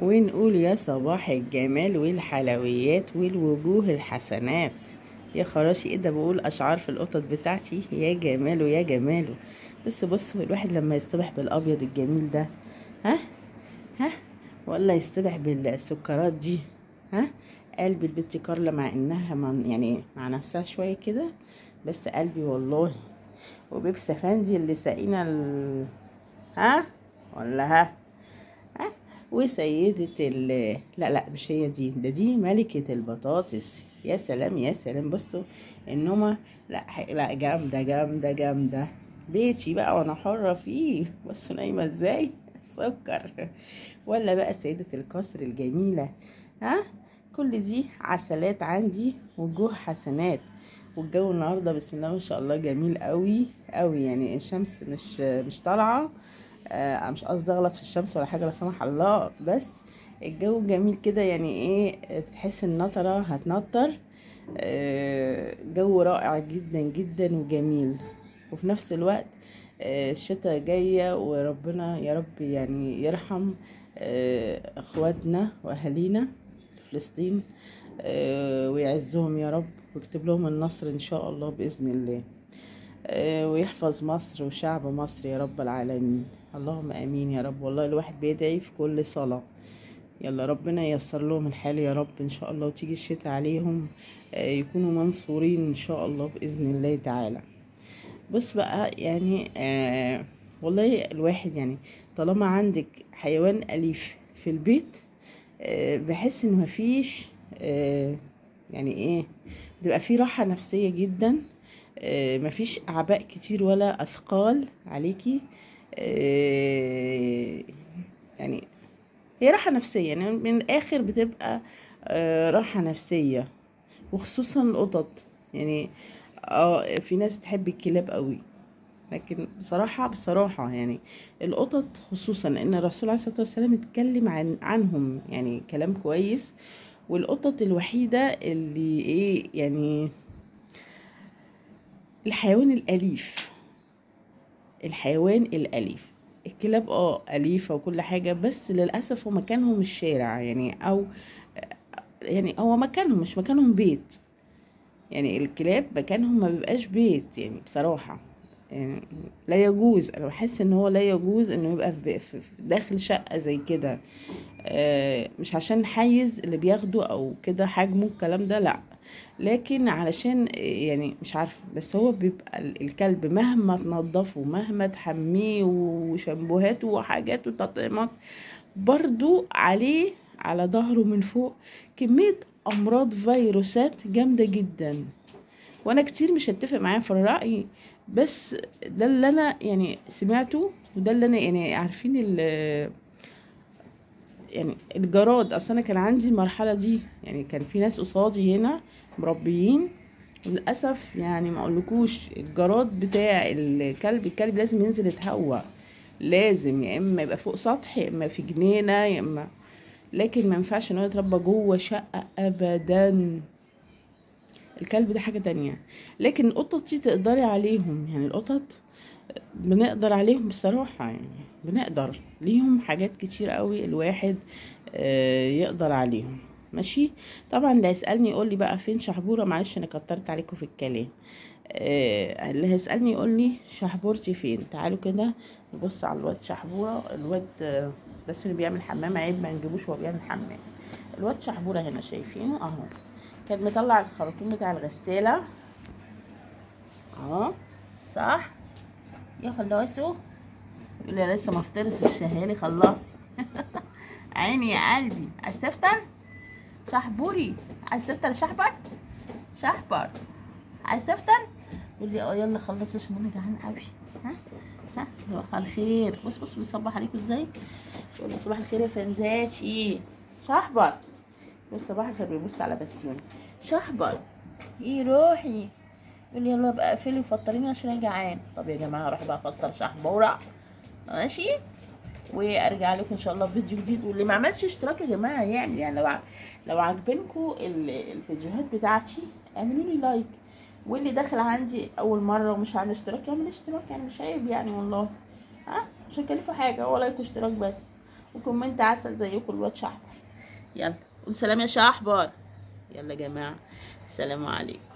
ونقول يا صباح الجمال والحلويات والوجوه الحسنات. يا خراشي ايه ده، بقول اشعار في القطط بتاعتي. يا جماله يا جماله. بصوا الواحد لما يصطبح بالابيض الجميل ده، ها ها، ولا يصطبح بالسكرات دي، ها. قلب البت كارلا مع انها يعني مع نفسها شويه كده، بس قلبي والله. وبيبس فندي اللي ساقينا ها، ولا ها. وسيدة لا مش هي دي، دي ملكة البطاطس. يا سلام يا سلام. بصوا النومة، لا جامدة جامدة جامدة. بيتي بقى وانا حرة فيه. بصوا نايمة ازاي. سكر. ولا بقى سيدة القصر الجميلة، ها. كل دي عسلات عندي وجوه حسنات. والجو النهارده بسم الله ما شاء الله جميل قوي قوي، يعني الشمس مش طالعه. مش قصدي اغلط في الشمس ولا حاجه لا سمح الله، بس الجو جميل كده، يعني ايه، تحس النطره هتنطر. جو رائع جدا جدا وجميل. وفي نفس الوقت الشتاء جايه، وربنا يا رب يعني يرحم اخواتنا واهالينا في فلسطين، ويعزهم يا رب، ويكتب لهم النصر ان شاء الله باذن الله. ويحفظ مصر وشعب مصر يا رب العالمين. اللهم امين يا رب. والله الواحد بيدعي في كل صلاة. يلا ربنا ييسر لهم الحال يا رب ان شاء الله، وتيجي الشتاء عليهم يكونوا منصورين ان شاء الله باذن الله تعالى. بص بقى يعني والله الواحد يعني طالما عندك حيوان اليف في البيت، بحس ان مفيش يعني ايه، بتبقى فيه راحة نفسية جدا. مفيش اعباء كتير ولا اثقال عليكي. يعني هي راحة نفسية، يعني من الاخر بتبقى راحة نفسية. وخصوصا القطط، يعني في ناس بتحب الكلاب قوي، لكن بصراحة يعني القطط خصوصا ان الرسول عليه الصلاة والسلام اتكلم عنهم يعني كلام كويس. والقطط الوحيدة اللي ايه يعني الحيوان الأليف. الحيوان الأليف. الكلاب أليفة وكل حاجة، بس للأسف هو مكانهم الشارع، يعني أو يعني هو مكانهم مش مكانهم بيت. يعني الكلاب مكانهم ما بيبقاش بيت، يعني بصراحة يعني لا يجوز. انا بحس ان هو لا يجوز انه يبقى في داخل شقة زي كده. مش عشان حيز اللي بياخده او كده حجمه الكلام ده، لا، لكن علشان يعني مش عارفه، بس هو بيبقى الكلب مهما تنضفه مهما تحميه وشامبوهاته وحاجات وتطعيمات، برضو عليه على ظهره من فوق كمية امراض فيروسات جامدة جدا. وانا كتير مش هتفق معاه في الرأي، بس ده اللي انا يعني سمعته، وده اللي انا يعني عارفين يعني الجراد. اصلا انا كان عندي المرحله دي، يعني كان في ناس قصادي هنا مربيين، للاسف يعني ما اقولكوش الجراد بتاع الكلب لازم ينزل يتهوى. لازم يا اما يبقى فوق سطح يا اما في جنينه يا اما، لكن ما ينفعش ان هو يتربى جوه شقه ابدا. الكلب ده حاجه تانية. لكن القطط دي تقدري عليهم، يعني القطط بنقدر عليهم بصراحة، يعني بنقدر ليهم حاجات كتير قوي الواحد يقدر عليهم. ماشي. طبعا اللي هيسألني يقول لي بقى فين شحبورة، معلش انا كترت عليكم في الكلام. اللي هيسألني يقول لي شحبورتي فين. تعالوا كده نبص على الواد شحبورة. الواد بس اللي بيعمل حمام عيب ما نجيبوش وهو بيعمل حمام. الواد شحبورة هنا شايفينه اهو، كان مطلع الخرطوم بتاع الغسالة اهو، صح يا خلصوا. يقول لي لسه ما فطرتش الشهالي، خلصي. عيني يا قلبي، عايز تفطر شحبوري؟ عايز تفطر يا شحبر؟ شحبر عايز تفطر؟ يقول لي يلا خلصي عشان انا جعان قوي. ها صباح الخير. بص بيصبح عليكم ازاي. يقول لي صباح الخير يا فنزاتي. شحبر بص صباح الخير، بيبص على بسيوني. شحبر ايه روحي. يقول لي يلا بقى اقفلي وفطريني عشان انا جعان. طب يا جماعه اروح بقى افطر شحبوره، ماشي، وارجع لكم ان شاء الله بفيديو جديد. واللي ما عملش اشتراك يا جماعه يعني لو عجبنكم الفيديوهات بتاعتي اعملوا لي لايك. واللي داخل عندي اول مره ومش عامل اشتراك يعمل اشتراك، يعني مش عيب يعني والله. مش هكلفه حاجه، هو لايك واشتراك بس. وكومنت عسل زيكم الواد شحبر. يلا قول سلام يا شحبر. يلا يا جماعه، السلام عليكم.